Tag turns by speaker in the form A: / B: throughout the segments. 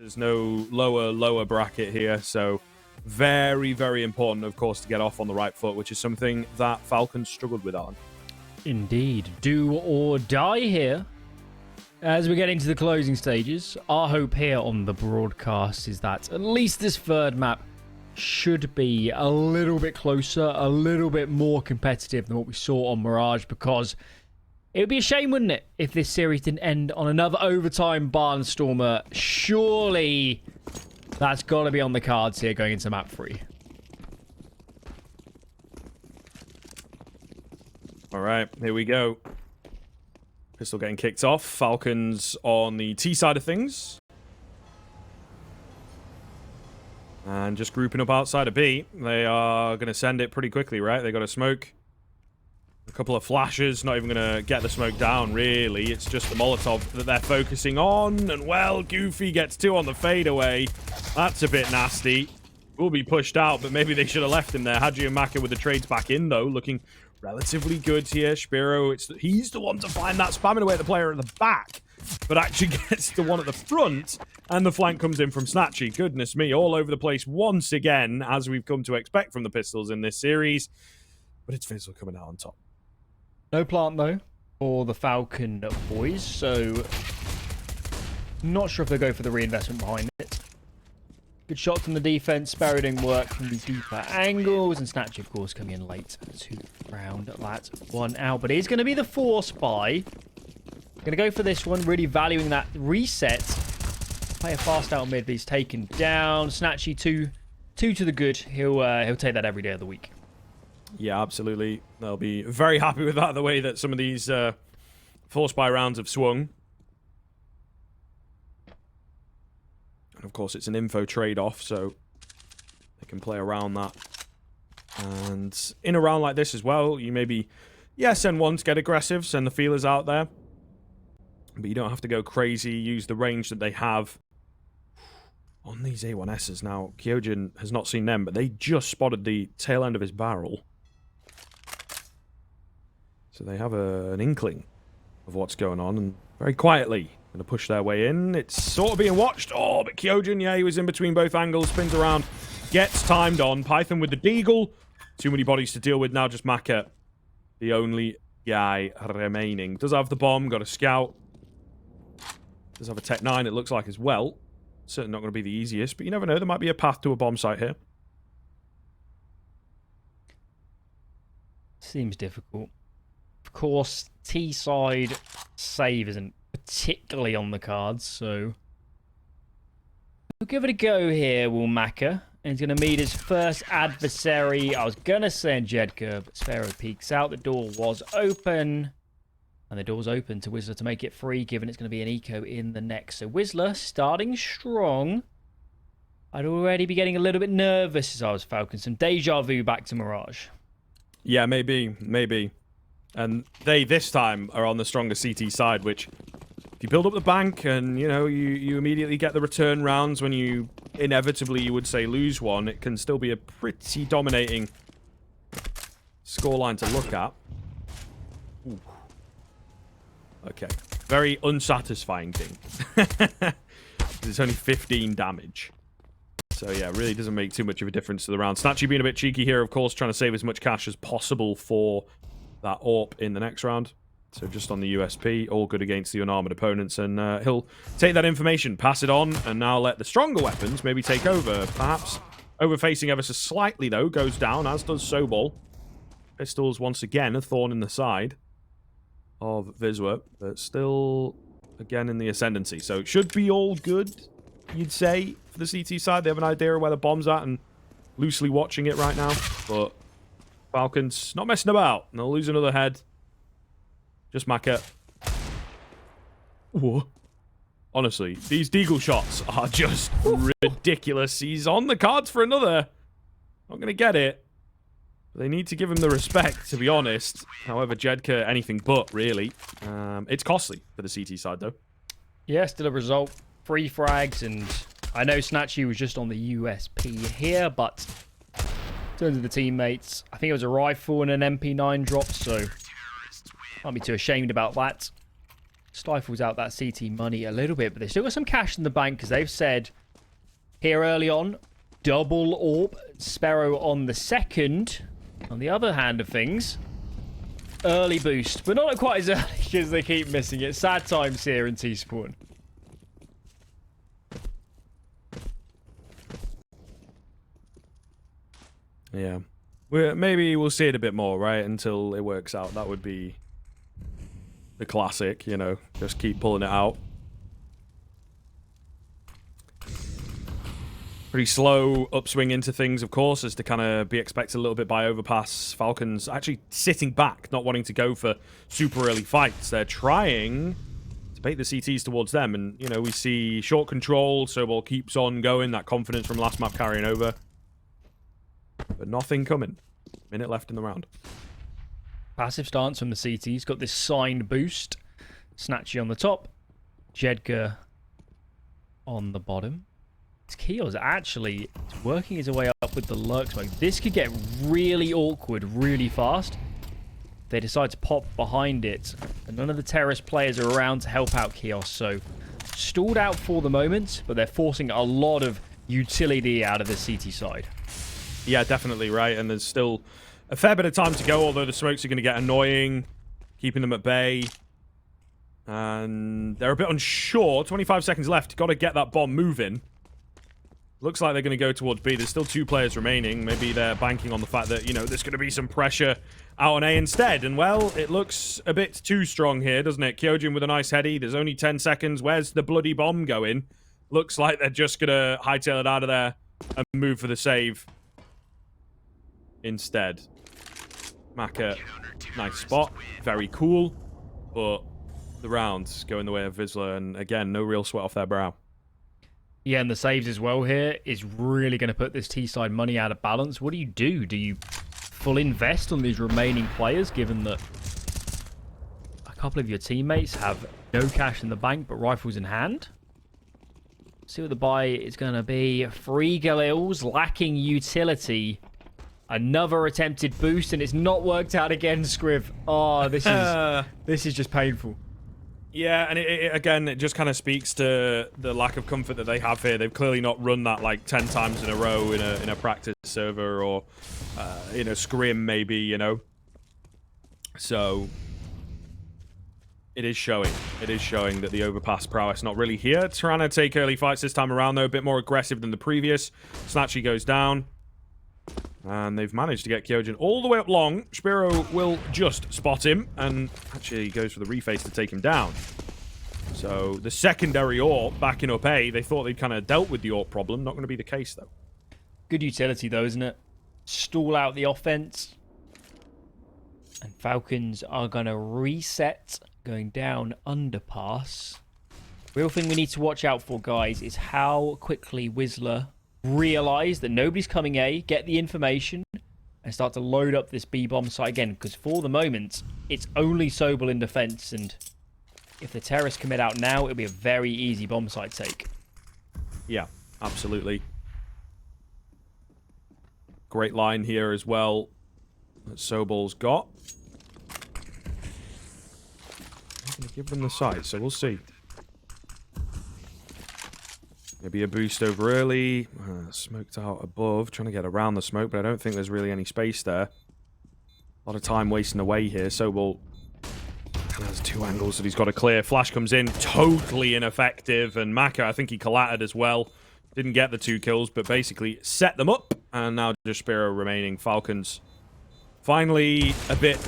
A: There's no lower bracket here, so very, very important, of course, to get off on the right foot, which is something that Falcons struggled with on.
B: Indeed. Do or die here. As we get into the closing stages, our hope here on the broadcast is that at least this third map should be a little bit closer, a little bit more competitive than what we saw on Mirage, because it would be a shame, wouldn't it, if this series didn't end on another overtime barnstormer. Surely that's got to be on the cards here going into map 3.
A: All right, here we go. Pistol getting kicked off. Falcons on the T side of things. And just grouping up outside of B. They are going to send it pretty quickly, right? They got a smoke. A couple of flashes. Not even going to get the smoke down, really. It's just the Molotov that they're focusing on. And, well, Goofy gets 2 on the fadeaway. That's a bit nasty. Will be pushed out, but maybe they should have left him there. Hadji and Maka with the trades back in, though. Looking relatively good here. Spiro, he's the one to find that, spamming away at the player at the back, but actually gets the one at the front, and the flank comes in from Snatchy. Goodness me, all over the place once again, as we've come to expect from the Pistols in this series. But it's Fizzle coming out on top.
B: No plant, though, for the Falcon boys, so not sure if they'll go for the reinvestment behind it. Good shot from the defense. Sparrow doing work from the deeper angles. And Snatchy, of course, coming in late to round that one out. But he's going to be the force buy. Going to go for this one. Really valuing that reset. Player fast out mid, but he's taken down. Snatchy, two to the good. He'll take that every day of the week.
A: Yeah, absolutely. They'll be very happy with that, the way that some of these force buy rounds have swung. And of course, it's an info trade-off, so they can play around that. And in a round like this as well, you maybe, send one to get aggressive, send the feelers out there. But you don't have to go crazy, use the range that they have on these A1Ss. Now, Kyojin has not seen them, but they just spotted the tail end of his barrel. So they have an inkling of what's going on, and very quietly going to push their way in. It's sort of being watched. Oh, but Kyojin, he was in between both angles, spins around, gets timed on. Python with the deagle. Too many bodies to deal with now, just Maka, the only guy remaining. Does have the bomb, got a scout. Does have a Tech 9, it looks like, as well. Certainly not going to be the easiest, but you never know. There might be a path to a bomb site here.
B: Seems difficult. Of course, T-side save isn't particularly on the cards, so we'll give it a go here, will Maka. And he's going to meet his first adversary. I was going to say Jedka, but Sparrow peeks out. The door was open. And the door's open to Wisla to make it free, given it's going to be an eco in the next. So Wisla starting strong. I'd already be getting a little bit nervous as I was Falcons. Some deja vu back to Mirage.
A: Yeah, maybe. And they, this time, are on the stronger CT side, which, if you build up the bank and, you immediately get the return rounds when you inevitably, you would say, lose one, it can still be a pretty dominating scoreline to look at. Ooh. Okay. Very unsatisfying thing. It's only 15 damage. So, yeah, really doesn't make too much of a difference to the round. Snatchy being a bit cheeky here, of course, trying to save as much cash as possible for that AWP in the next round. So just on the USP, all good against the unarmored opponents. And he'll take that information, pass it on, and now let the stronger weapons maybe take over. Perhaps overfacing ever so slightly, though, goes down, as does Sobol. Pistols, once again, a thorn in the side of Viswa, but still, again, in the ascendancy. So it should be all good, you'd say, for the CT side. They have an idea of where the bomb's at and loosely watching it right now. But Falcons not messing about. And they'll lose another head. Just Maka. Whoa. Honestly, these deagle shots are just ridiculous. He's on the cards for another. Not going to get it. They need to give him the respect, to be honest. However, Jedka, anything but, really. It's costly for the CT side, though.
B: Yeah, still a result. 3 frags, and I know Snatchy was just on the USP here, but in terms of the teammates, I think it was a rifle and an MP9 drop, so can't be too ashamed about that. stifles out that CT money a little bit, but they've still got some cash in the bank because they've said here early on, double AWP, Sparrow on the second. On the other hand of things, early boost, but not quite as early because they keep missing it. Sad times here in T-Spawn.
A: Yeah. Maybe we'll see it a bit more, right? Until it works out. That would be the classic, you know. Just keep pulling it out. Pretty slow upswing into things, of course, as to kind of be expected a little bit by Overpass. Falcons actually sitting back, not wanting to go for super early fights. They're trying to bait the CTs towards them. And, you know, we see short control. Sobol keeps on going. That confidence from last map carrying over. But nothing coming. Minute left in the round.
B: Passive stance from the CT's got this signed boost. Snatchy on the top. Jedgar on the bottom. Keel's actually working his way up with the lurk smoke. This could get really awkward really fast. They decide to pop behind it. And none of the terrorist players are around to help out Kios. So stalled out for the moment, but they're forcing a lot of utility out of the CT side.
A: Yeah, definitely, right? And there's still a fair bit of time to go, although the smokes are going to get annoying, keeping them at bay. And they're a bit unsure. 25 seconds left. Got to get that bomb moving. Looks like they're going to go towards B. There's still 2 players remaining. Maybe they're banking on the fact that, you know, there's going to be some pressure out on A instead. And, well, it looks a bit too strong here, doesn't it? Kyojin with a nice heady. There's only 10 seconds. Where's the bloody bomb going? Looks like they're just going to hightail it out of there and move for the save instead. Maka, nice spot. Very cool. But the rounds go in the way of Wisla. And, again, no real sweat off their brow.
B: Yeah, and the saves as well here is really going to put this T-side money out of balance. What do? Do you full invest on these remaining players, given that a couple of your teammates have no cash in the bank but rifles in hand? See what the buy is going to be. 3 Galils, lacking utility. Another attempted boost, and it's not worked out again, Scriv. Oh, this is just painful.
A: Yeah, and again, it just kind of speaks to the lack of comfort that they have here. They've clearly not run that like 10 times in a row in a practice server or in a scrim, maybe, you know. So it is showing. It is showing that the overpass prowess not really here. Trying to take early fights this time around, though, a bit more aggressive than the previous. Snatchy goes down. And they've managed to get Kyojin all the way up long. Spiro will just spot him and actually goes for the reface to take him down. So the secondary AWP backing up A. They thought they'd kind of dealt with the AWP problem. Not going to be the case, though. Good
B: utility, though, isn't it? Stall out the offense. And Falcons are going to reset, going down underpass. Real thing we need to watch out for, guys, is how quickly Wisla realize that nobody's coming A, get the information, and start to load up this B bomb site again. Because for the moment, it's only Sobel in defense, and if the terrorists commit out now, it'll be a very easy bomb site take.
A: Yeah, absolutely. Great line here as well that Sobel's got. I'm going to give them the site, so we'll see. Maybe a boost over early. Smoked out above. Trying to get around the smoke, but I don't think there's really any space there. A lot of time wasting away here. Sobel has 2 angles that he's got to clear. Flash comes in. Totally ineffective. And Maka, I think he collatted as well. Didn't get the 2 kills, but basically set them up. And now just Spiro remaining. Falcons finally a bit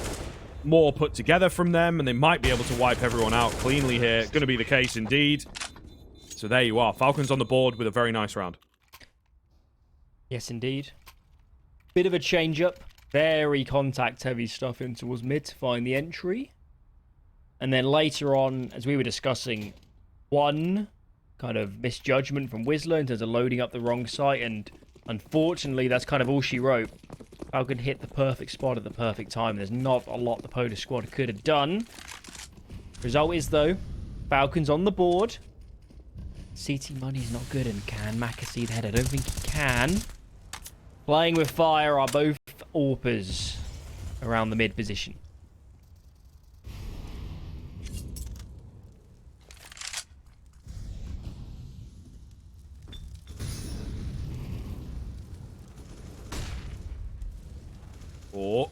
A: more put together from them. And they might be able to wipe everyone out cleanly here. Going to be the case indeed. So there you are. Falcons on the board with a very nice round.
B: Yes, indeed. Bit of a change-up. Very contact-heavy stuff in towards mid to find the entry. And then later on, as we were discussing, one kind of misjudgment from Wisla in terms of loading up the wrong site. And unfortunately, that's kind of all she wrote. Falcon hit the perfect spot at the perfect time. There's not a lot the POTUS squad could have done. Result is, though, Falcons on the board. CT money's not good, and can Maka see the head? I don't think he can. Playing with fire are both AWPers around the mid position.
A: Oh.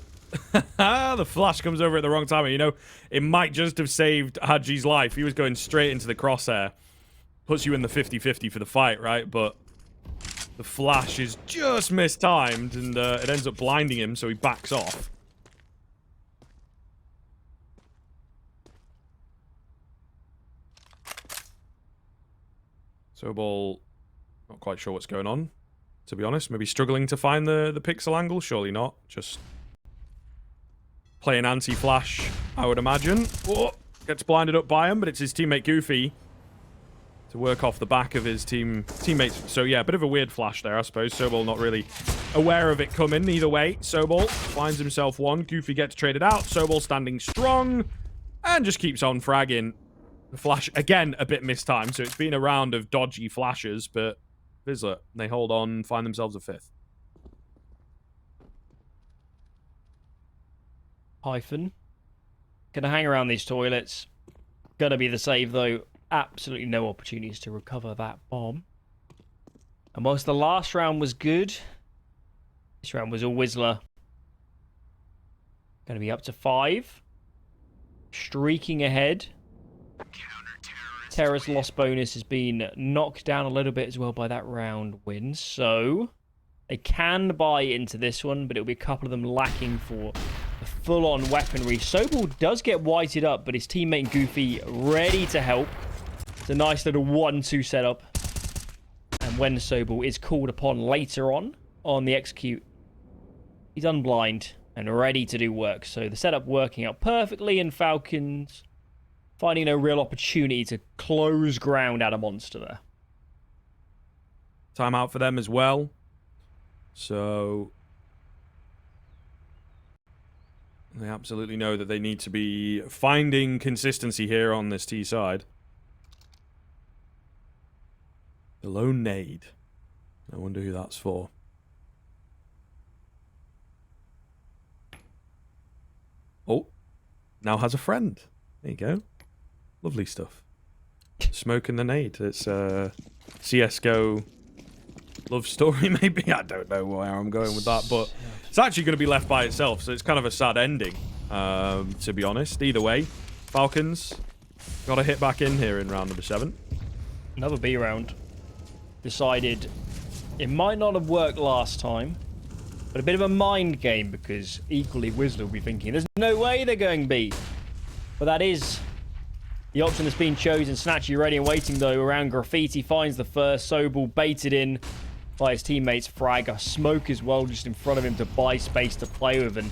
A: The flash comes over at the wrong time. And, you know, it might just have saved Hadji's life. He was going straight into the crosshair. Puts you in the 50-50 for the fight, right? But the flash is just mistimed, and it ends up blinding him, so he backs off. Sobol, not quite sure what's going on, to be honest. Maybe struggling to find the pixel angle? Surely not. Just playing anti-flash, I would imagine. Oh, gets blinded up by him, but it's his teammate Goofy to work off the back of his teammates. So yeah, a bit of a weird flash there, I suppose. Sobol not really aware of it coming either way. Sobol finds himself one. Goofy gets traded out. Sobol standing strong and just keeps on fragging. The flash, again, a bit mistimed. So it's been a round of dodgy flashes, but Wisla, they hold on, find themselves a fifth.
B: Hyphen. Gonna hang around these toilets. Gonna be the save, though. Absolutely no opportunities to recover that bomb. And whilst the last round was good, this round was all Wisla. Gonna be up to 5. Streaking ahead. Terra's loss bonus has been knocked down a little bit as well by that round win. So they can buy into this one, but it'll be a couple of them lacking for the full-on weaponry. Sobol does get whited up, but his teammate Goofy ready to help. It's a nice little 1-2 setup. And when Sobol is called upon later on the execute, he's unblind and ready to do work. So the setup working out perfectly, and Falcons finding no real opportunity to close ground at a monster there.
A: Timeout for them as well. So they absolutely know that they need to be finding consistency here on this T side. The lone nade. I wonder who that's for. Oh, now has a friend. There you go. Lovely stuff. Smoke and the nade. It's a CSGO love story, maybe. I don't know where I'm going with that, but it's actually going to be left by itself, so it's kind of a sad ending, to be honest. Either way, Falcons got a hit back in here in round number 7.
B: Another B round. Decided it might not have worked last time, but a bit of a mind game, because equally Wisla will be thinking, there's no way they're going B. But that is the option that's been chosen. Snatchy ready and waiting, though, around Graffiti. Finds the first. Sobol baited in by his teammates. Frag a smoke as well just in front of him to buy space to play with. And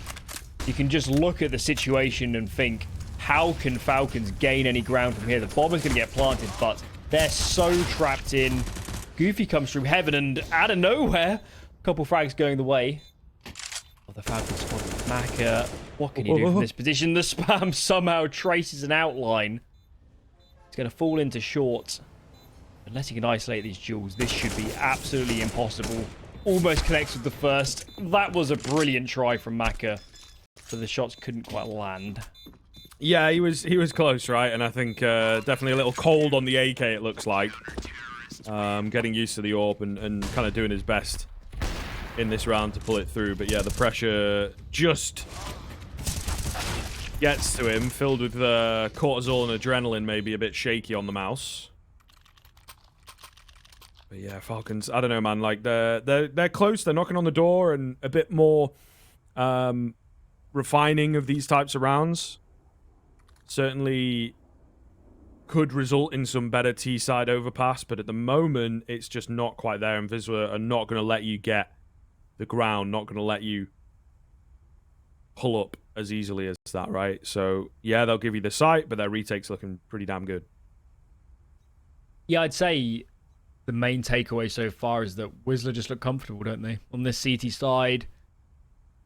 B: you can just look at the situation and think, how can Falcons gain any ground from here? The bomb is going to get planted, but they're so trapped in. Goofy comes through heaven, and out of nowhere, a couple frags going the way of the Falcons squad. Maka, what can you do from this position? The spam somehow traces an outline. It's going to fall into short. Unless he can isolate these duels, this should be absolutely impossible. Almost connects with the first. That was a brilliant try from Maka, but the shots couldn't quite land.
A: Yeah, he was close, right? And I think definitely a little cold on the AK, it looks like. Getting used to the AWP and kind of doing his best in this round to pull it through. But yeah, the pressure just gets to him, filled with cortisol and adrenaline, maybe a bit shaky on the mouse. But yeah, Falcons, I don't know, man. Like they're close. They're knocking on the door, and a bit more refining of these types of rounds certainly could result in some better T-side overpass, but at the moment, it's just not quite there, and Wisla are not going to let you get the ground, not going to let you pull up as easily as that, right? So, yeah, they'll give you the site, but their retake's looking pretty damn good.
B: Yeah, I'd say the main takeaway so far is that Wisla just look comfortable, don't they? On this CT side,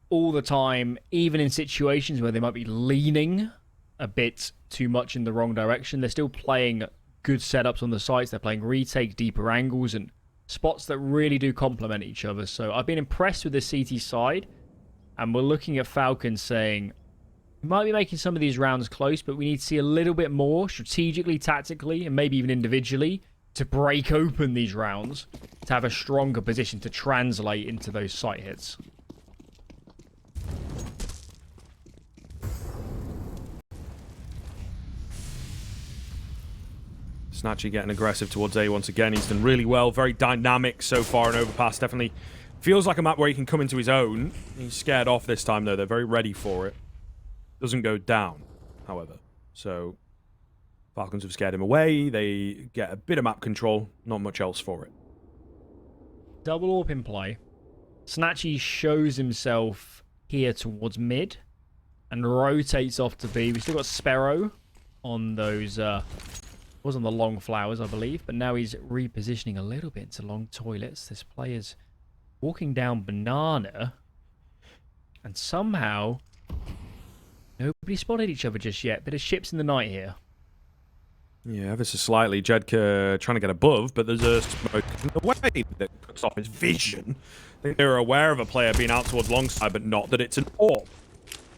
B: all the time, even in situations where they might be leaning a bit too much in the wrong direction, they're still playing good setups on the sites. They're playing retake, deeper angles, and spots that really do complement each other. So I've been impressed with the CT side, and we're looking at Falcons saying, we might be making some of these rounds close, but we need to see a little bit more strategically, tactically, and maybe even individually to break open these rounds, to have a stronger position to translate into those site hits.
A: Snatchy getting aggressive towards A once again. He's done really well. Very dynamic so far in Overpass. Definitely feels like a map where he can come into his own. He's scared off this time, though. They're very ready for it. Doesn't go down, however. So Falcons have scared him away. They get a bit of map control. Not much else for it.
B: Double AWP in play. Snatchy shows himself here towards mid and rotates off to B. We've still got Sparrow on those, was on the long flowers, I believe, but now he's repositioning a little bit into long toilets. This player's walking down banana, and somehow nobody spotted each other just yet. Bit of ships in the night here.
A: Yeah, ever so slightly. Jedka trying to get above, but there's a smoke in the way that cuts off his vision. I think they were aware of a player being out towards long side, but not that it's an AWP.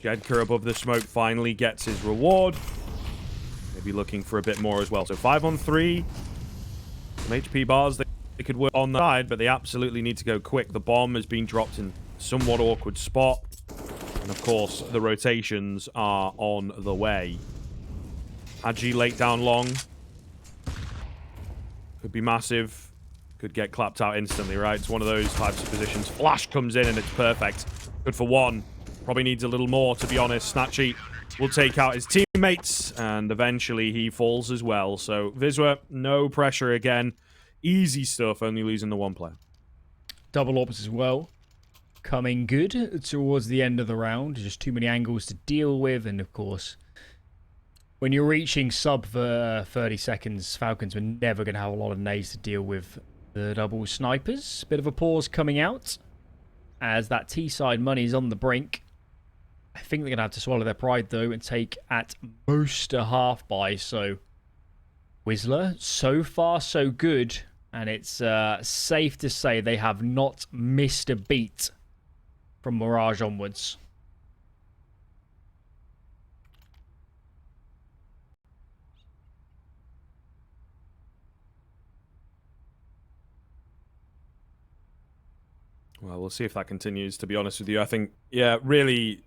A: Jedka above the smoke finally gets his reward. Maybe looking for a bit more as well. So 5-on-3. Some HP bars they could work on the side, but they absolutely need to go quick. The bomb has been dropped in a somewhat awkward spot. And of course, the rotations are on the way. Haji late down long. Could be massive. Could get clapped out instantly, right? It's one of those types of positions. Flash comes in and it's perfect. Good for one. Probably needs a little more, to be honest. Snatchy will take out his teammates, and eventually he falls as well. So Wisla, no pressure again. Easy stuff, only losing the one player.
B: Double AWPs as well. Coming good towards the end of the round. Just too many angles to deal with, and of course, when you're reaching sub 30 seconds, Falcons were never going to have a lot of nades to deal with the double snipers. Bit of a pause coming out as that T-side money is on the brink. I think they're going to have to swallow their pride, though, and take at most a half buy. So, Wisla, so far so good. And it's safe to say they have not missed a beat from Mirage onwards.
A: Well, we'll see if that continues, to be honest with you. I think, yeah, really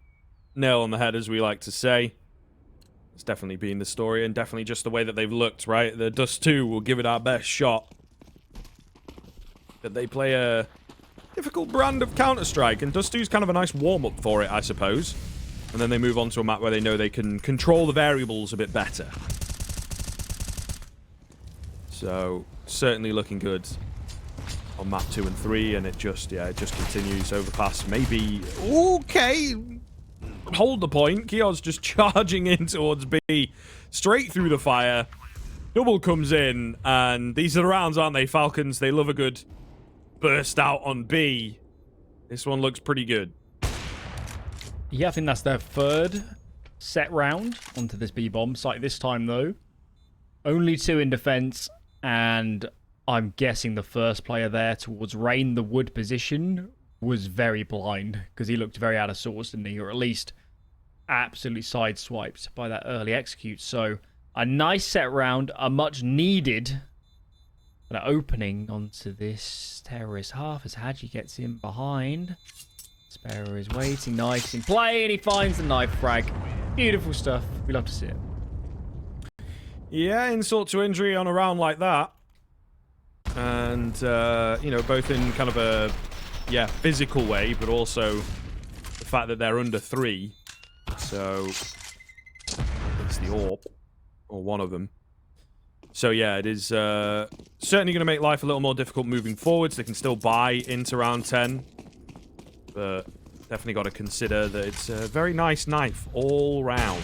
A: nail on the head, as we like to say. It's definitely been the story, and definitely just the way that they've looked, right? The Dust 2 will give it our best shot. But they play a difficult brand of Counter-Strike, and Dust 2 is kind of a nice warm-up for it, I suppose. And then they move on to a map where they know they can control the variables a bit better. So, certainly looking good on map 2 and 3, and it just continues. Overpass, maybe okay. Hold the point. Kios just charging in towards B, straight through the fire. Double comes in, and these are the rounds, aren't they? Falcons, they love a good burst out on B. This one looks pretty good.
B: Yeah, I think that's their third set round onto this B bomb site this time, though. Only 2 in defense, and I'm guessing the first player there towards Rain, the wood position, was very blind because he looked very out of sorts, didn't he? Or at least absolutely sideswiped by that early execute. So a nice set round, a much needed opening onto this terrorist half as Haji gets in behind. Sparrow is waiting, knifes in play, and he finds the knife frag. Beautiful stuff. We love to see it.
A: Yeah, insult to injury on a round like that. And, you know, both in kind of a, yeah, physical way, but also the fact that they're under 3. So, it's the AWP, or one of them. So, yeah, it is certainly going to make life a little more difficult moving forwards. They can still buy into round 10. But definitely got to consider that it's a very nice knife all round.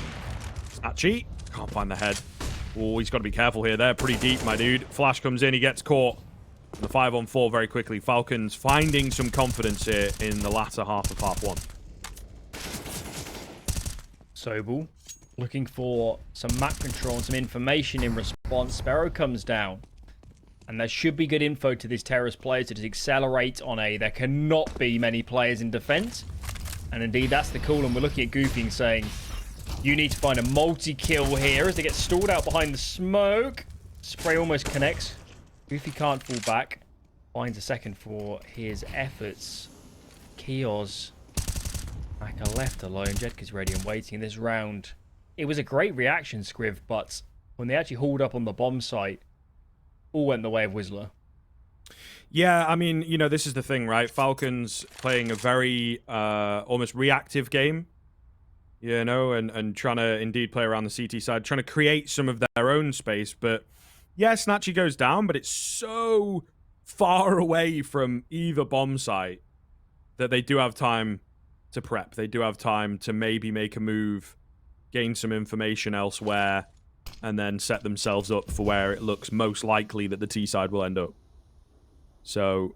A: Snatchy, can't find the head. Oh, he's got to be careful here. They're pretty deep, my dude. Flash comes in, he gets caught. And the 5-on-4 very quickly. Falcons finding some confidence here in the latter half of half 1.
B: Sobel looking for some map control and some information in response. Sparrow comes down. And there should be good info to this terrorist player to just accelerate on A. There cannot be many players in defense. And indeed, that's the call. And we're looking at Goofy and saying, you need to find a multi-kill here as they get stalled out behind the smoke. Spray almost connects. Goofy can't fall back. Finds a second for his efforts. Kios back left alone. Jedka's ready and waiting this round. It was a great reaction, Scriv, but when they actually hauled up on the bomb site, all went the way of Wisla.
A: Yeah, I mean, you know, this is the thing, right? Falcons playing a very almost reactive game, you know, and trying to indeed play around the CT side, trying to create some of their own space. But yeah, Snatchy goes down, but it's so far away from either bomb site that they do have time to prep. They do have time to maybe make a move, gain some information elsewhere, and then set themselves up for where it looks most likely that the T side will end up. So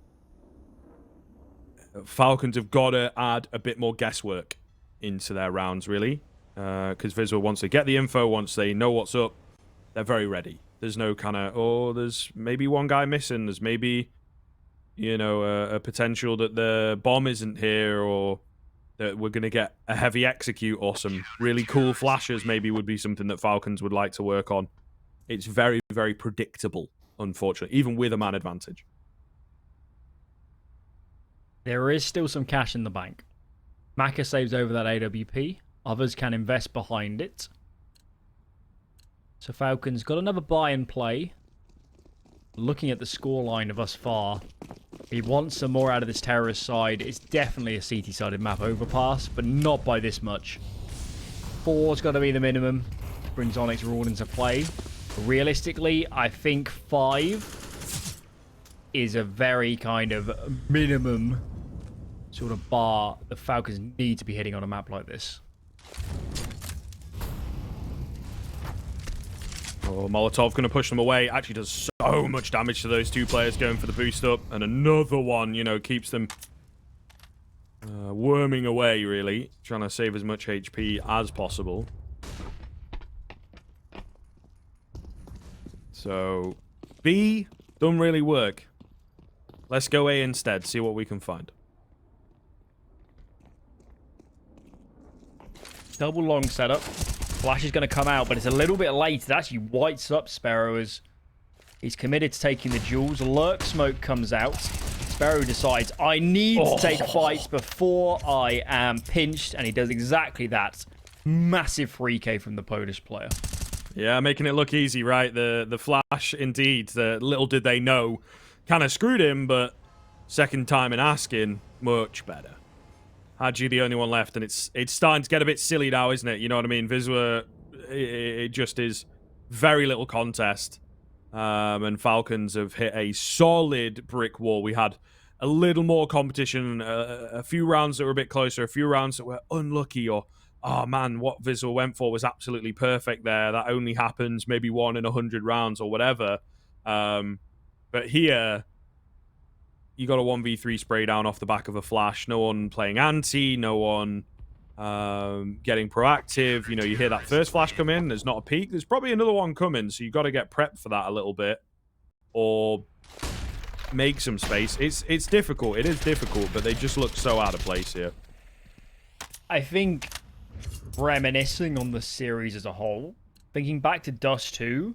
A: Falcons have got to add a bit more guesswork into their rounds, really. Because Wisla, once they get the info, once they know what's up, they're very ready. There's no kind of, oh, there's maybe one guy missing. There's maybe, you know, a potential that the bomb isn't here, or that we're going to get a heavy execute or some really cool flashes maybe would be something that Falcons would like to work on. It's very, very predictable, unfortunately, even with a man advantage.
B: There is still some cash in the bank. Maka saves over that AWP. Others can invest behind it. So Falcons got another buy and play. Looking at the scoreline of thus far, he wants some more out of this terrorist side. It's definitely a CT-sided map Overpass, but not by this much. 4's got to be the minimum. Brings Onyx Raw into play. Realistically, I think 5 is a very kind of minimum sort of bar the Falcons need to be hitting on a map like this.
A: Oh, Molotov going to push them away. Actually does so much damage to those two players going for the boost up. And another one, you know, keeps them worming away, really. Trying to save as much HP as possible. So, B don't really work. Let's go A instead, see what we can find.
B: Double long setup. Flash is going to come out, but it's a little bit late. It actually whites up Sparrow as he's committed to taking the jewels. Lurk smoke comes out. Sparrow decides, I need to take fights before I am pinched, and he does exactly that. Massive 3k from the Polish player.
A: Yeah, making it look easy, right? The flash, indeed. Little did they know, kind of screwed him, but second time in asking, much better. Hadji the only one left, and it's starting to get a bit silly now, isn't it? You know what I mean? Wisla, it just is very little contest. And Falcons have hit a solid brick wall. We had a little more competition, a few rounds that were a bit closer, a few rounds that were unlucky, or, oh man, what Wisla went for was absolutely perfect there. That only happens maybe 1 in 100 rounds or whatever. But here, you got a 1v3 spray down off the back of a flash. No one playing anti, no one getting proactive. You know, you hear that first flash come in, there's not a peek. There's probably another one coming, so you got to get prepped for that a little bit. Or make some space. It's difficult. It is difficult, but they just look so out of place here.
B: I think, reminiscing on the series as a whole, thinking back to Dust 2,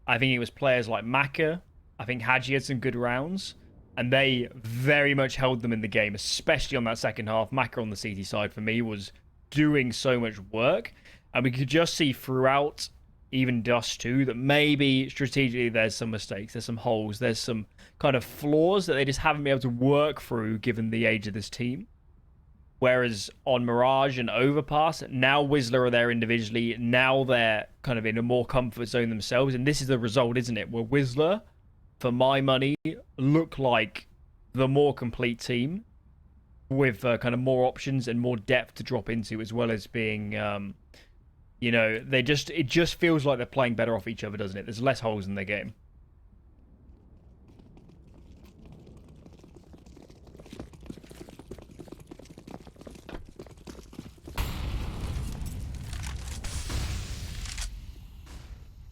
B: I think it was players like Maka. I think Hadji had some good rounds. And they very much held them in the game, especially on that second half. Maka on the CT side, for me, was doing so much work. And we could just see throughout, even Dust 2, that maybe strategically there's some mistakes, there's some holes, there's some kind of flaws that they just haven't been able to work through given the age of this team. Whereas on Mirage and Overpass, now Wisla are there individually. Now they're kind of in a more comfort zone themselves. And this is the result, isn't it? Where Wisla, for my money, look like the more complete team with kind of more options and more depth to drop into, as well as being, you know, it just feels like they're playing better off each other, doesn't it? There's less holes in their game.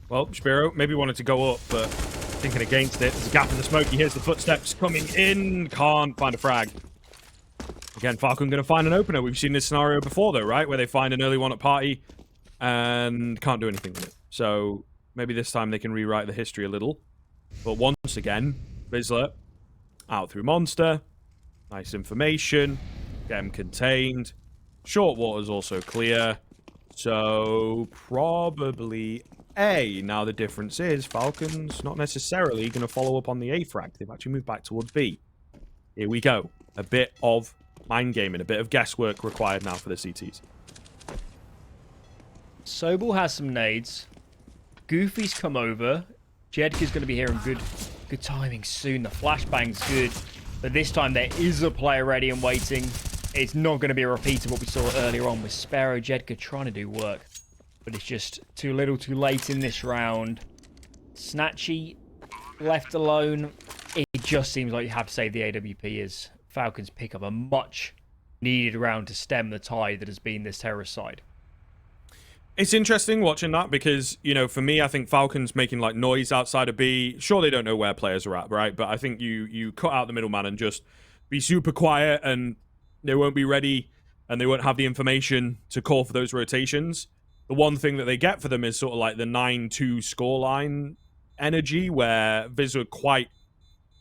A: Well, Spiro maybe wanted to go up, but thinking against it. There's a gap in the smoke. He hears the footsteps coming in. Can't find a frag. Again, Falcon going to find an opener. We've seen this scenario before, though, right? Where they find an early one at party and can't do anything with it. So maybe this time they can rewrite the history a little. But once again, Wisla out through Monster. Nice information. Get him contained. Short water's also clear. So probably A. Now, the difference is Falcons not necessarily going to follow up on the A frag. They've actually moved back towards B. Here we go. A bit of mind gaming, a bit of guesswork required now for the CTs.
B: Sobel has some nades. Goofy's come over. Jedka's going to be here in good timing soon. The flashbang's good. But this time there is a player ready and waiting. It's not going to be a repeat of what we saw earlier on with Sparrow. Jedka trying to do work. But it's just too little too late in this round. Snatchy left alone. It just seems like you have to save the AWP as Falcons pick up a much needed round to stem the tide that has been this terrorist side.
A: It's interesting watching that because, you know, for me, I think Falcons making like noise outside of B. Sure, they don't know where players are at, right? But I think you cut out the middleman and just be super quiet, and they won't be ready and they won't have the information to call for those rotations. The one thing that they get for them is sort of like the 9-2 scoreline energy where Viz are quite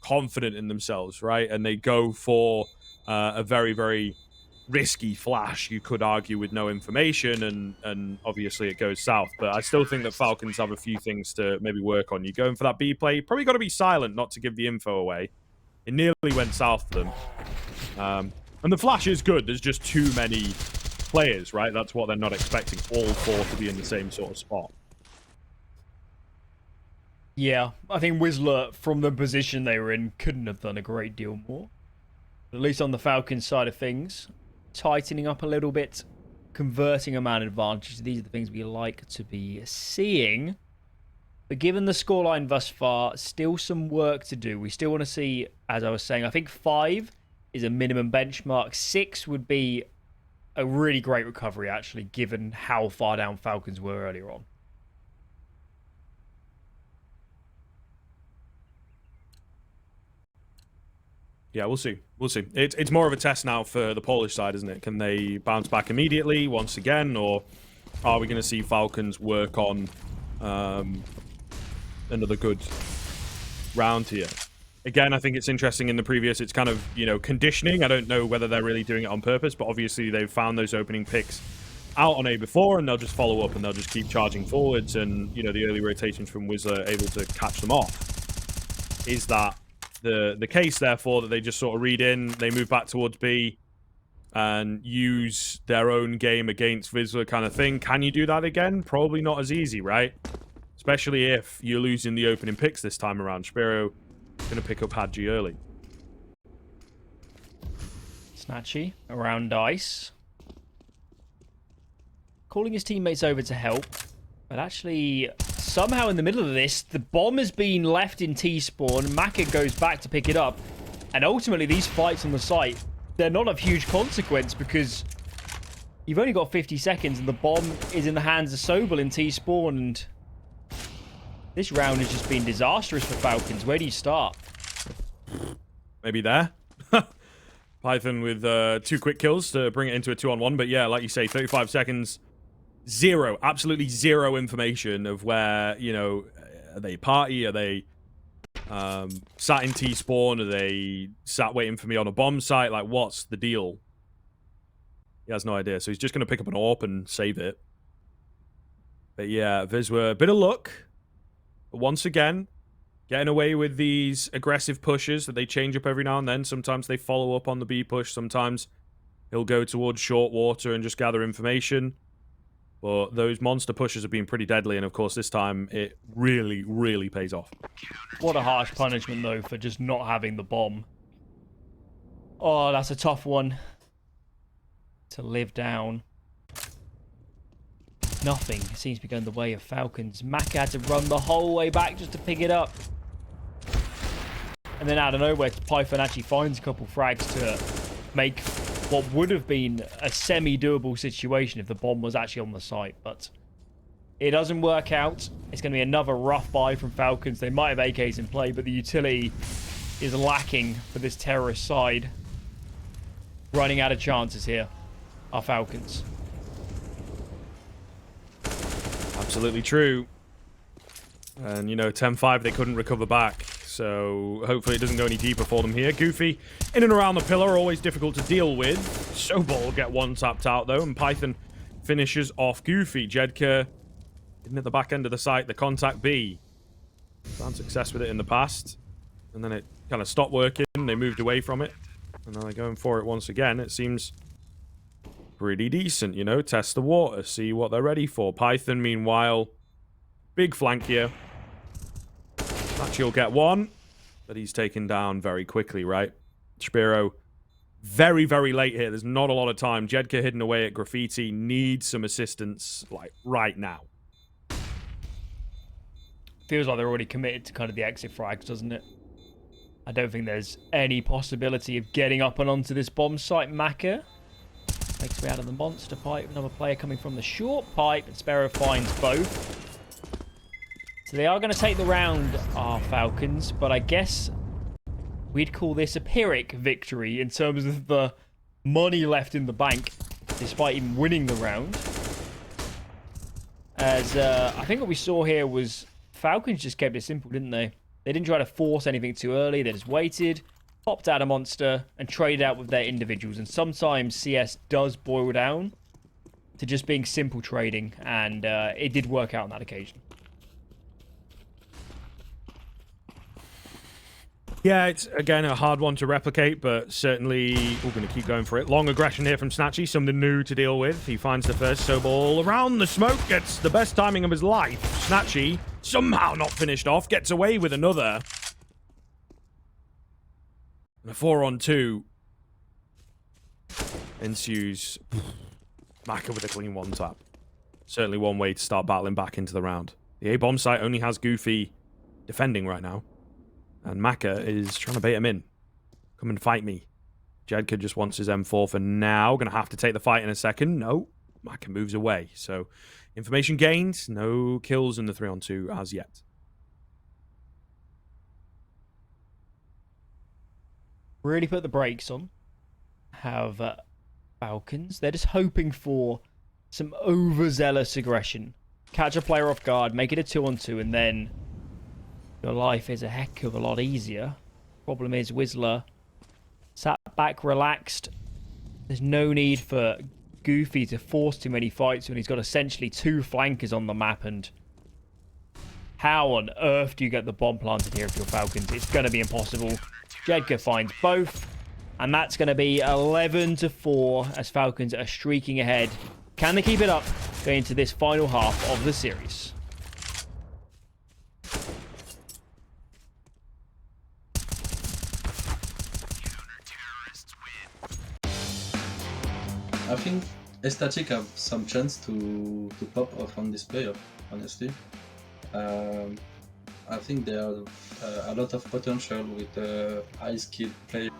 A: confident in themselves, right? And they go for a very, very risky flash, you could argue, with no information, and obviously it goes south. But I still think that Falcons have a few things to maybe work on. You're going for that B play, you probably got to be silent not to give the info away. It nearly went south for them. And the flash is good. There's just too many players, right? That's what they're not expecting, all four to be in the same sort of spot.
B: Yeah, I think Wisla, from the position they were in, couldn't have done a great deal more. At least on the Falcons side of things, tightening up a little bit, converting a man advantage. These are the things we like to be seeing. But given the scoreline thus far, still some work to do. We still want to see, as I was saying, I think 5 is a minimum benchmark. 6 would be a really great recovery, actually, given how far down Falcons were earlier on.
A: Yeah, we'll see. We'll see. It's more of a test now for the Polish side, isn't it? Can they bounce back immediately once again, or are we going to see Falcons work on another good round here? Again, I think it's interesting in the previous, it's kind of, you know, conditioning. I don't know whether they're really doing it on purpose, but obviously they've found those opening picks out on A before, and they'll just follow up and they'll just keep charging forwards, and, you know, the early rotations from Wisla are able to catch them off. Is that the case, therefore, that they just sort of read in, they move back towards B and use their own game against Wisla kind of thing? Can you do that again? Probably not as easy, right? Especially if you're losing the opening picks this time around. Spiro going to pick up Hadji early.
B: Snatchy around ice. Calling his teammates over to help. But actually, somehow in the middle of this, the bomb has been left in T-spawn. Maka goes back to pick it up. And ultimately, these fights on the site, they're not of huge consequence because you've only got 50 seconds and the bomb is in the hands of Sobel in T-spawn. And this round has just been disastrous for Falcons. Where do you start?
A: Maybe there. Python with 2 quick kills to bring it into a 2-on-1. But yeah, like you say, 35 seconds. Zero, absolutely zero information of where, you know, are they party? Are they sat in T-spawn? Are they sat waiting for me on a bomb site? Like, what's the deal? He has no idea. So he's just going to pick up an AWP and save it. But yeah, Viswa, a bit of luck. But once again, getting away with these aggressive pushes that they change up every now and then. Sometimes they follow up on the B push. Sometimes he'll go towards short water and just gather information. But those monster pushes have been pretty deadly, and of course this time it really, really pays off.
B: What a harsh punishment, though, for just not having the bomb. Oh, that's a tough one to live down. Nothing seems to be going the way of Falcons. Maka had to run the whole way back just to pick it up. And then out of nowhere, Python actually finds a couple frags to make what would have been a semi-doable situation if the bomb was actually on the site. But it doesn't work out. It's going to be another rough buy from Falcons. They might have AKs in play, but the utility is lacking for this terrorist side. Running out of chances here are Falcons.
A: Absolutely true. And, you know, 10-5, they couldn't recover back. So hopefully it doesn't go any deeper for them here. Goofy in and around the pillar, always difficult to deal with. Sobol will get one tapped out, though, and Python finishes off Goofy. Jedka Hidden at the back end of the site, the contact B. Found success with it in the past. And then it kind of stopped working. They moved away from it. And now they're going for it once again. It seems pretty decent, you know. Test the water. See what they're ready for. Python, meanwhile, big flank here. Actually, will get one. But he's taken down very quickly, right? Spiro, very, very late here. There's not a lot of time. Jedka hidden away at Graffiti. Needs some assistance, like, right now.
B: Feels like they're already committed to kind of the exit frags, doesn't it? I don't think there's any possibility of getting up and onto this bomb site. Maka makes way out of the monster pipe. Another player coming from the short pipe, and Sparrow finds both. So they are going to take the round, our Falcons, but I guess we'd call this a Pyrrhic victory in terms of the money left in the bank, despite even winning the round. As I think what we saw here was Falcons just kept it simple, didn't they? They didn't try to force anything too early. They just waited, popped out a monster, and traded out with their individuals. And sometimes CS does boil down to just being simple trading, and it did work out on that occasion.
A: Yeah, it's, again, a hard one to replicate, but certainly we're going to keep going for it. Long aggression here from Snatchy, something new to deal with. He finds the first snowball around the smoke, gets the best timing of his life. Snatchy, somehow not finished off, gets away with another. And a 4-on-2 ensues. Maka with a clean one-tap. Certainly one way to start battling back into the round. The A-bomb site only has Goofy defending right now. And Maka is trying to bait him in. Come and fight me. Jedka just wants his M4 for now. Going to have to take the fight in a second. No. Maka moves away. So, information gained. No kills in the 3-on-2 as yet.
B: Really put the brakes on. Have Falcons. They're just hoping for some overzealous aggression. Catch a player off guard, make it a 2-on-2, and then your life is a heck of a lot easier. Problem is, Wisla sat back relaxed. There's no need for Goofy to force too many fights when he's got essentially 2 flankers on the map. And how on earth do you get the bomb planted here if you're Falcons? It's going to be impossible. Jedka finds both. And that's going to be 11-4 as Falcons are streaking ahead. Can they keep it up going into this final half of the series?
C: I think Estatic have some chance to pop off on this playoff, honestly. I think there are a lot of potential with high-skilled players.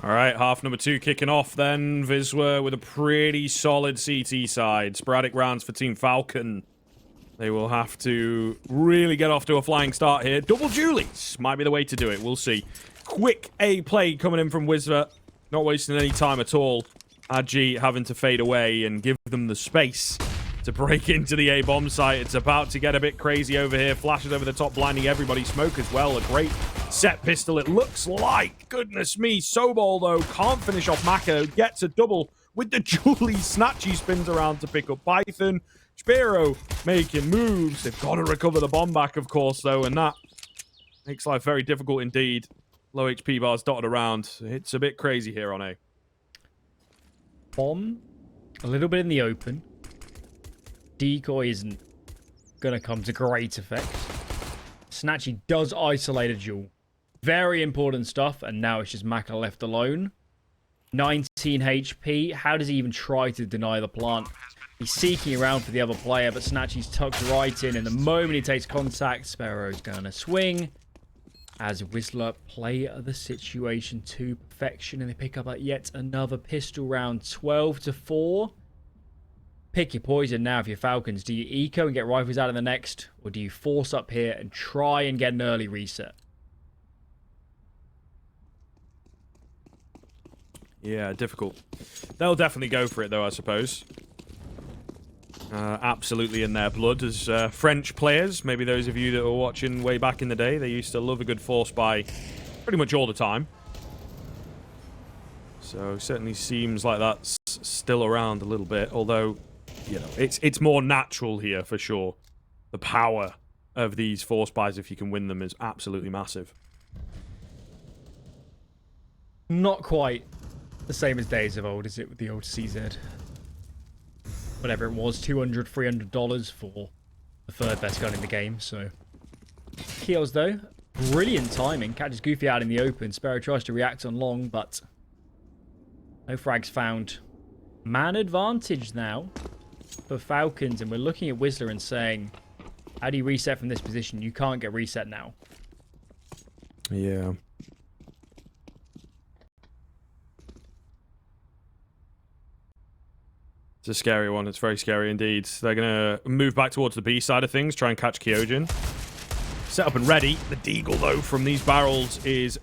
A: All right, half number 2 kicking off then. Wisla with a pretty solid CT side. Sporadic rounds for Team Falcon. They will have to really get off to a flying start here. Double Julies might be the way to do it. We'll see. Quick A play coming in from Wisla. Not wasting any time at all. Agi having to fade away and give them the space to break into the A-bomb site. It's about to get a bit crazy over here. Flashes over the top, blinding everybody. Smoke as well. A great set pistol, it looks like. Goodness me. Sobol, though, can't finish off Maka. Gets a double with the Julie. Snatchy spins around to pick up Python. Spiro making moves. They've got to recover the bomb back, of course, though, and that makes life very difficult indeed. Low HP bars dotted around. It's a bit crazy here on A.
B: Bomb, a little bit in the open. Decoy isn't going to come to great effect. Snatchy does isolate a duel. Very important stuff, and now it's just Maka left alone. 19 HP. How does he even try to deny the plant? He's seeking around for the other player, but Snatchy's tucked right in, and the moment he takes contact, Sparrow's going to swing. As Wisla play the situation to perfection, and they pick up yet another pistol round. 12-4. pick your poison now if you're Falcons. Do you eco and get rifles out in the next, or do you force up here and try and get an early reset?
A: Yeah, difficult. They'll definitely go for it, though, I suppose. Absolutely in their blood as French players. Maybe those of you that were watching way back in the day, they used to love a good force buy pretty much all the time. So certainly seems like that's still around a little bit, although, you know, it's more natural here for sure. The power of these force buys, if you can win them, is absolutely massive.
B: Not quite the same as days of old, is it, with the old CZ? Whatever it was, $200, $300 for the third best gun in the game, so... Keels, though, brilliant timing. Catches Goofy out in the open. Sparrow tries to react on long, but... no frags found. Man advantage now for Falcons, and we're looking at Wisla and saying, how do you reset from this position? You can't get reset now.
A: Yeah. It's a scary one. It's very scary indeed. They're going to move back towards the B side of things, try and catch Kyojin. Set up and ready. The deagle, though, from these barrels is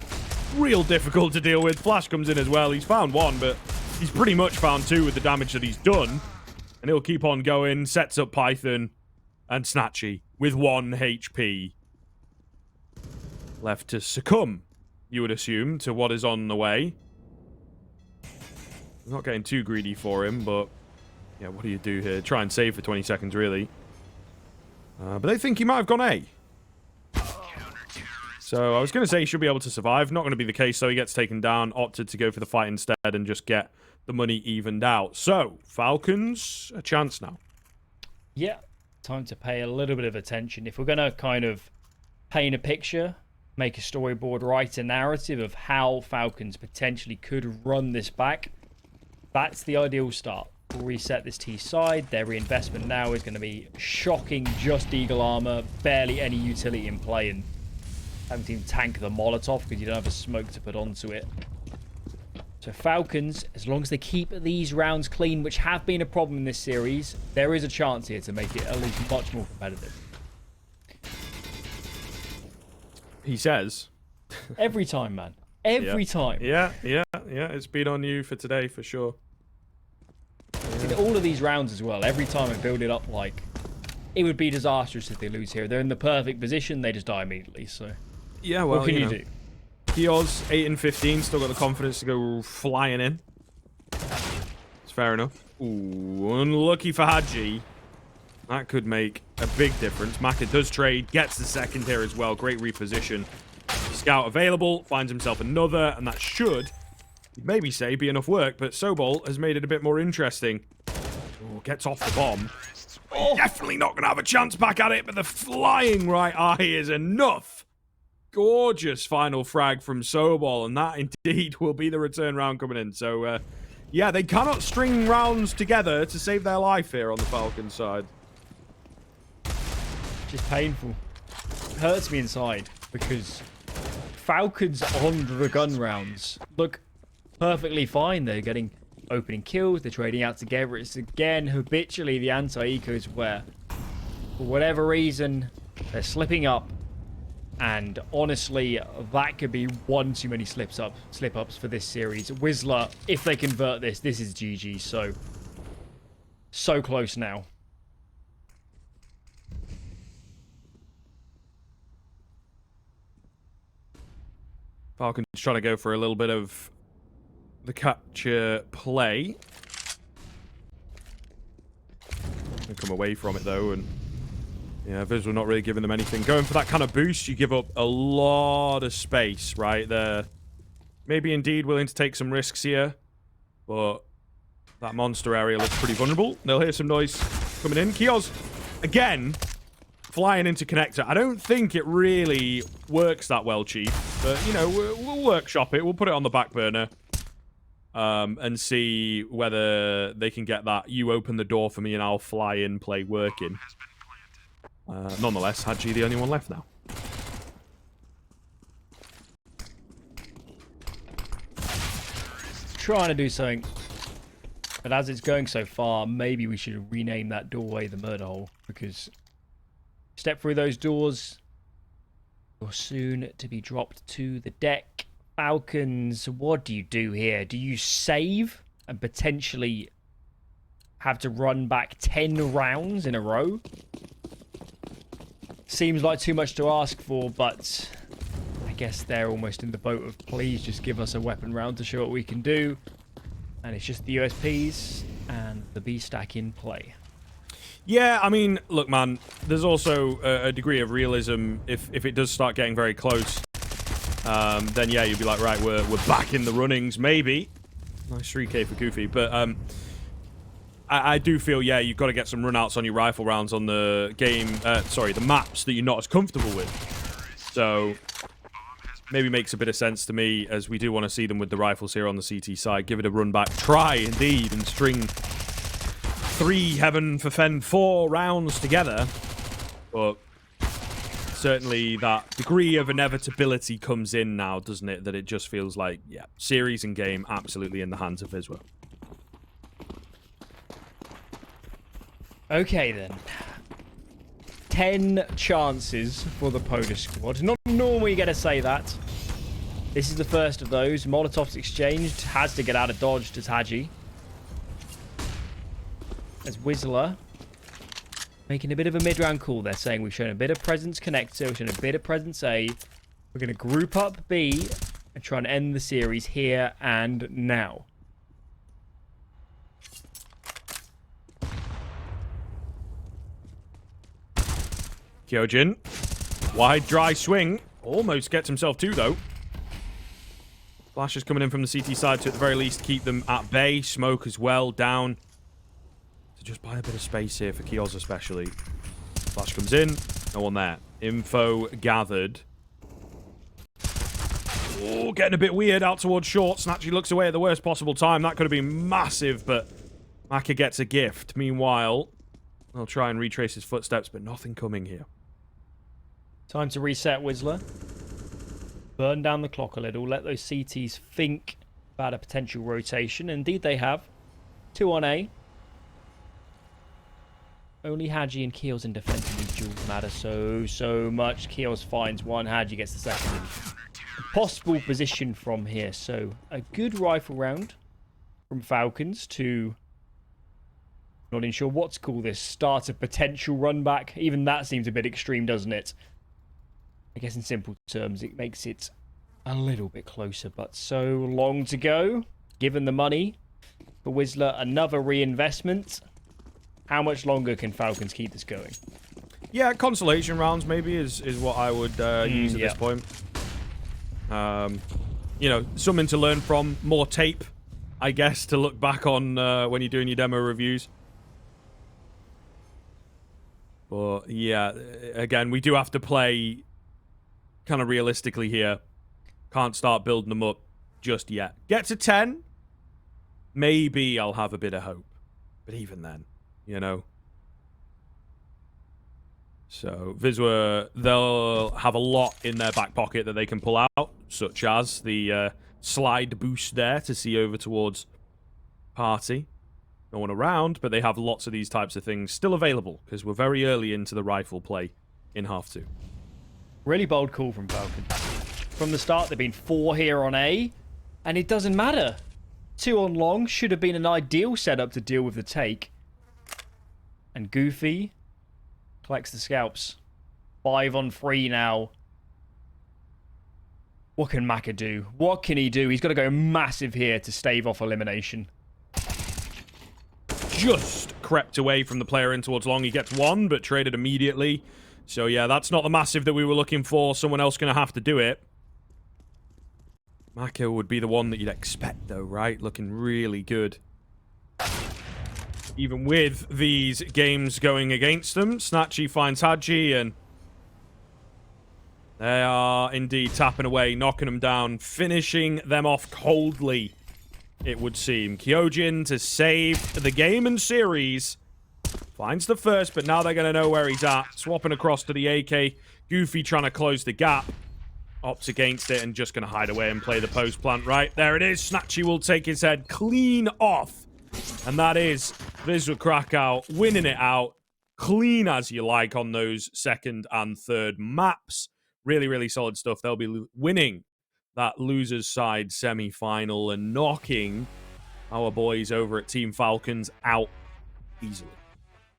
A: real difficult to deal with. Flash comes in as well. He's found one, but he's pretty much found two with the damage that he's done. And he'll keep on going. Sets up Python and Snatchy with 1 HP. Left to succumb, you would assume, to what is on the way. Not getting too greedy for him, but... yeah, what do you do here? Try and save for 20 seconds, really. But they think he might have gone A. So I was going to say he should be able to survive. Not going to be the case, though. He gets taken down. Opted to go for the fight instead and just get the money evened out. So, Falcons, a chance now.
B: Yeah, time to pay a little bit of attention. If we're going to kind of paint a picture, make a storyboard, write a narrative of how Falcons potentially could run this back, that's the ideal start. We'll reset this T side. Their reinvestment now is going to be shocking. Just Eagle armor, barely any utility in play, and having to tank the Molotov because you don't have a smoke to put onto it. So Falcons, as long as they keep these rounds clean, which have been a problem in this series, there is a chance here to make it at least much more competitive.
A: He says.
B: Every time, man. Every time.
A: Yeah. It's been on you for today, for sure.
B: In all of these rounds as well, every time I build it up, like, it would be disastrous if they lose here. They're in the perfect position, they just die immediately, so...
A: yeah, well,
B: what can you do?
A: Kios, 8 and 15, still got the confidence to go flying in. It's fair enough. Ooh, unlucky for Hadji. That could make a big difference. Maka does trade, gets the second here as well. Great reposition. Scout available, finds himself another, and that should, maybe say, be enough work, but Sobol has made it a bit more interesting. Ooh, gets off the bomb. Oh. Definitely not going to have a chance back at it, but the flying right eye is enough. Gorgeous final frag from Sobol, and that indeed will be the return round coming in. So, yeah, they cannot string rounds together to save their life here on the Falcons side.
B: Just painful. It hurts me inside because Falcons on the gun rounds look perfectly fine. They're getting opening kills, they're trading out together. It's again habitually the anti-ecos where, for whatever reason, they're slipping up. And honestly, that could be one too many slip-ups for this series. Wisla, if they convert this is GG. So close now.
A: Falcons trying to go for a little bit of the capture play. They come away from it though, and yeah, Visual not really giving them anything. Going for that kind of boost, you give up a lot of space, right? They're maybe indeed willing to take some risks here, but that monster area looks pretty vulnerable. They'll hear some noise coming in. Kios, again, flying into connector. I don't think it really works that well, Chief, but, you know, we'll workshop it. We'll put it on the back burner and see whether they can get that you open the door for me and I'll fly in play working. Nonetheless, Hadji the only one left now.
B: Trying to do something But as it's going so far, maybe we should rename that doorway the murder hole, because step through those doors, you're soon to be dropped to the deck. Falcons, what do you do here? Do you save and potentially have to run back 10 rounds in a row? Seems like too much to ask for, but I guess they're almost in the boat of please just give us a weapon round to show what we can do. And it's just the USPs and the B stack in play.
A: Yeah, I mean, look, man, there's also a degree of realism. If it does start getting very close, then yeah, you'd be like, right, we're back in the runnings, maybe. Nice 3K for Goofy, but I do feel, yeah, you've got to get some runouts on your rifle rounds on the game, the maps that you're not as comfortable with. So maybe makes a bit of sense to me, as we do want to see them with the rifles here on the CT side. Give it a run back. Try, indeed, and string 3 Heaven for Fen 4 rounds together. But certainly that degree of inevitability comes in now, doesn't it? That it just feels like, yeah, series and game absolutely in the hands of Wisla.
B: Okay, then. 10 chances for the Polish squad. Not normally going to say that. This is the first of those. Molotov's exchanged. Has to get out of dodge, does Hadji. As Wisla making a bit of a mid-round call. They're saying we've shown a bit of presence connector. We've shown a bit of presence A. We're going to group up B and try and end the series here and now.
A: Kyojin, wide dry swing. Almost gets himself 2, though. Flash is coming in from the CT side to, at the very least, keep them at bay. Smoke as well, down. To just buy a bit of space here for Kioz especially. Flash comes in. No one there. Info gathered. Oh, getting a bit weird out towards short. Snatchy looks away at the worst possible time. That could have been massive, but Maka gets a gift. Meanwhile, I'll try and retrace his footsteps, but nothing coming here.
B: Time to reset Wisla. Burn down the clock a little. Let those CTs think about a potential rotation. Indeed they have. 2 on A. Only Hadji and Keels in defensively duels matter so much. Keels finds one. Hadji gets the second. Possible position from here. So a good rifle round from Falcons to... Not even sure what to call this. Start a potential run back. Even that seems a bit extreme, doesn't it? I guess in simple terms, it makes it a little bit closer, but so long to go. Given the money for Wisla, another reinvestment. How much longer can Falcons keep this going?
A: Yeah, consolation rounds maybe is what I would use at this point. You know, something to learn from. More tape, I guess, to look back on when you're doing your demo reviews. But yeah, again, we do have to play kind of realistically here. Can't start building them up just yet. Get to 10, maybe I'll have a bit of hope. But even then, you know. So Wisla, they'll have a lot in their back pocket that they can pull out, such as the slide boost there to see over towards Party. No one around, but they have lots of these types of things still available because we're very early into the rifle play in half 2.
B: Really bold call from Falcon. From the start, there've been 4 here on A, and it doesn't matter. 2 on long should have been an ideal setup to deal with the take. And Goofy collects the scalps. 5 on 3 now. What can Maka do? What can he do? He's got to go massive here to stave off elimination.
A: Just crept away from the player in towards long. He gets 1, but traded immediately. So yeah, that's not the massive that we were looking for. Someone else going to have to do it. Maka would be the one that you'd expect, though, right? Looking really good. Even with these games going against them, Snatchy finds Hadji, and they are indeed tapping away, knocking them down, finishing them off coldly, it would seem. Kyojin to save the game and series. Finds the first, but now they're going to know where he's at. Swapping across to the AK. Goofy trying to close the gap. Opts against it and just going to hide away and play the post plant. Right, there it is. Snatchy will take his head clean off And that is Wisla Krakow winning it out clean as you like on those second and third maps. Really, really solid stuff. They'll be winning that losers side semi-final and knocking our boys over at Team Falcons out easily.